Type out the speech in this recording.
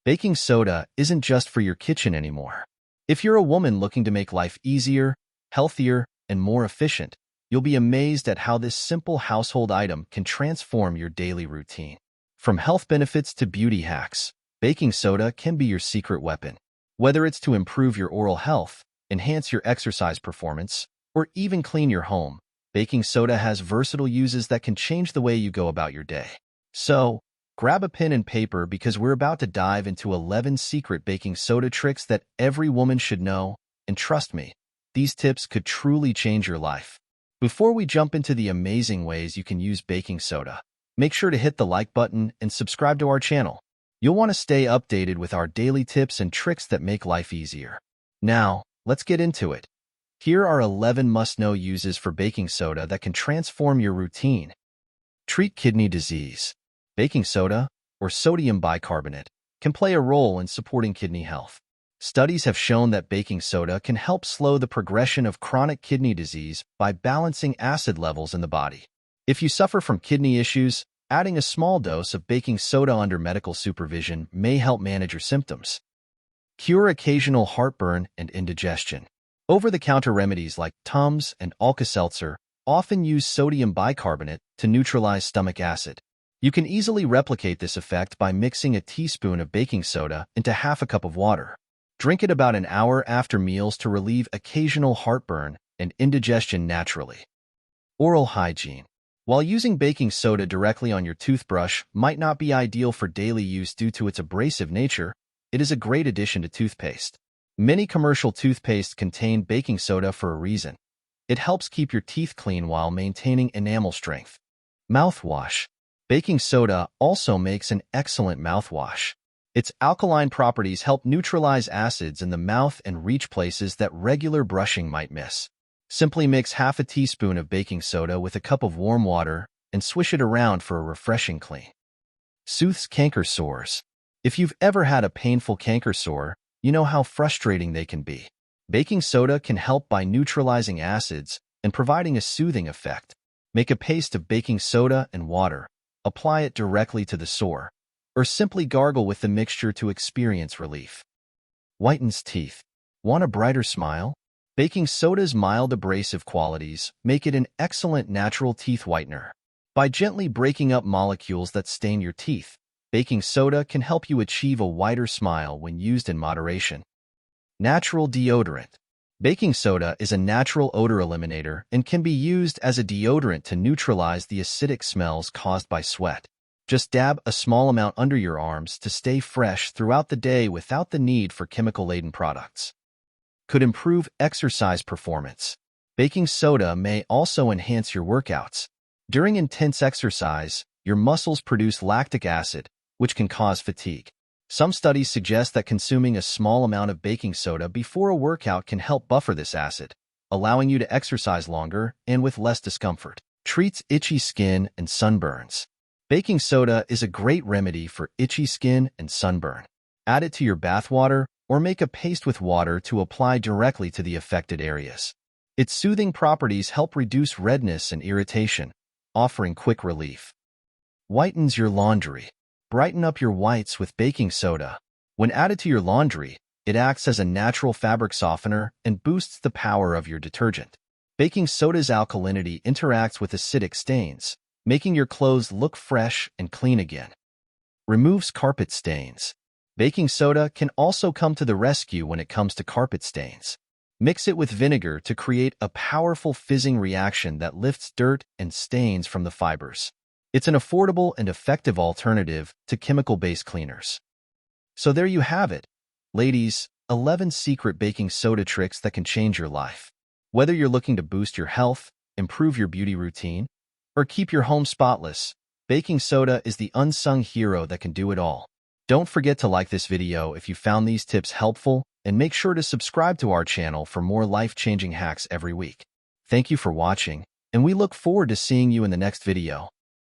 Baking soda isn't just for your kitchen anymore. If you're a woman looking to make life easier, healthier, and more efficient, you'll be amazed at how this simple household item can transform your daily routine. From health benefits to beauty hacks, baking soda can be your secret weapon. Whether it's to improve your oral health, enhance your exercise performance, or even clean your home, baking soda has versatile uses that can change the way you go about your day. So, grab a pen and paper because we're about to dive into 11 secret baking soda tricks that every woman should know, and trust me, these tips could truly change your life. Before we jump into the amazing ways you can use baking soda, make sure to hit the like button and subscribe to our channel. You'll want to stay updated with our daily tips and tricks that make life easier. Now, let's get into it. Here are 11 must-know uses for baking soda that can transform your routine. Treat kidney disease. Baking soda, or sodium bicarbonate, can play a role in supporting kidney health. Studies have shown that baking soda can help slow the progression of chronic kidney disease by balancing acid levels in the body. If you suffer from kidney issues, adding a small dose of baking soda under medical supervision may help manage your symptoms. Cure occasional heartburn and indigestion. Over-the-counter remedies like Tums and Alka-Seltzer often use sodium bicarbonate to neutralize stomach acid. You can easily replicate this effect by mixing a teaspoon of baking soda into half a cup of water. Drink it about an hour after meals to relieve occasional heartburn and indigestion naturally. Oral hygiene. While using baking soda directly on your toothbrush might not be ideal for daily use due to its abrasive nature, it is a great addition to toothpaste. Many commercial toothpaste contain baking soda for a reason. It helps keep your teeth clean while maintaining enamel strength. Mouthwash. Baking soda also makes an excellent mouthwash. Its alkaline properties help neutralize acids in the mouth and reach places that regular brushing might miss. Simply mix half a teaspoon of baking soda with a cup of warm water and swish it around for a refreshing clean. Soothes canker sores. If you've ever had a painful canker sore, you know how frustrating they can be. Baking soda can help by neutralizing acids and providing a soothing effect. Make a paste of baking soda and water. Apply it directly to the sore, or simply gargle with the mixture to experience relief. Whitens teeth. Want a brighter smile? Baking soda's mild abrasive qualities make it an excellent natural teeth whitener. By gently breaking up molecules that stain your teeth, baking soda can help you achieve a whiter smile when used in moderation. Natural deodorant. Baking soda is a natural odor eliminator and can be used as a deodorant to neutralize the acidic smells caused by sweat. Just dab a small amount under your arms to stay fresh throughout the day without the need for chemical-laden products. Could improve exercise performance. Baking soda may also enhance your workouts. During intense exercise, your muscles produce lactic acid, which can cause fatigue. Some studies suggest that consuming a small amount of baking soda before a workout can help buffer this acid, allowing you to exercise longer and with less discomfort. Treats itchy skin and sunburns. Baking soda is a great remedy for itchy skin and sunburn. Add it to your bath water or make a paste with water to apply directly to the affected areas. Its soothing properties help reduce redness and irritation, offering quick relief. Whitens your laundry. Brighten up your whites with baking soda. When added to your laundry, it acts as a natural fabric softener and boosts the power of your detergent. Baking soda's alkalinity interacts with acidic stains, making your clothes look fresh and clean again. Removes carpet stains. Baking soda can also come to the rescue when it comes to carpet stains. Mix it with vinegar to create a powerful fizzing reaction that lifts dirt and stains from the fibers. It's an affordable and effective alternative to chemical-based cleaners. So there you have it, ladies, 11 secret baking soda tricks that can change your life. Whether you're looking to boost your health, improve your beauty routine, or keep your home spotless, baking soda is the unsung hero that can do it all. Don't forget to like this video if you found these tips helpful, and make sure to subscribe to our channel for more life-changing hacks every week. Thank you for watching, and we look forward to seeing you in the next video.